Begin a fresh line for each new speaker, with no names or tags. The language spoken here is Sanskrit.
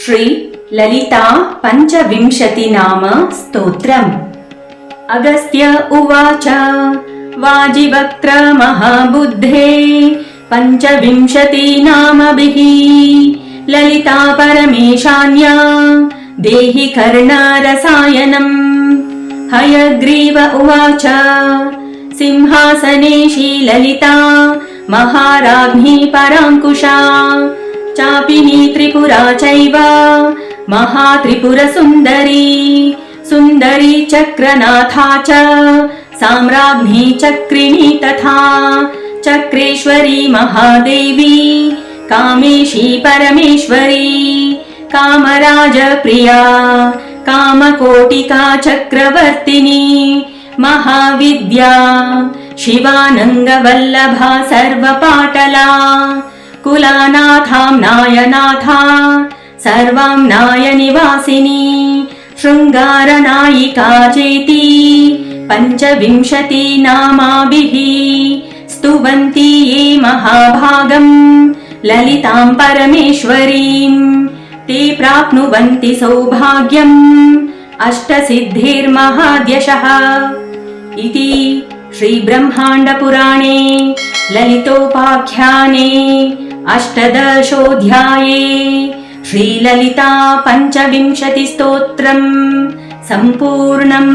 श्री ललिता पंचविंशति नाम स्तोत्रम्। अगस्त्य उवाच वाजिवक्त्र महाबुद्धे पंचविंशति नामभिः ललिता परमेशान्या देहि कर्णरसायनम्। हयग्रीव उवाच सिंहासनेशी ललिता महाराज्ञी पराङ्कुशा चापिनी त्रिपुरा चैव महात्रिपुरसुन्दरी सुन्दरी चक्रनाथा च साम्राज्ञी चक्रिणी तथा चक्रेश्वरी महादेवी कामेशी परमेश्वरी कामराजप्रिया कामकोटिका चक्रवर्तिनी महाविद्या शिवानङ्गवल्लभा सर्वपाटला कुलानाथाम्नायनाथा सर्वाम्नायनिवासिनी शृङ्गारनायिका चेति पंचविंशति नामाभिः स्तुवन्ति ये महाभागं ललितां परमेश्वरीं ते प्राप्नुवन्ति सौभाग्यम् अष्टसिद्धिर्महाद्यशः। इति श्रीब्रह्माण्डपुराणे ललितोपाख्याने अष्टदशोऽध्याये श्रीललिता पंचविंशति स्तोत्रम् सम्पूर्णम्।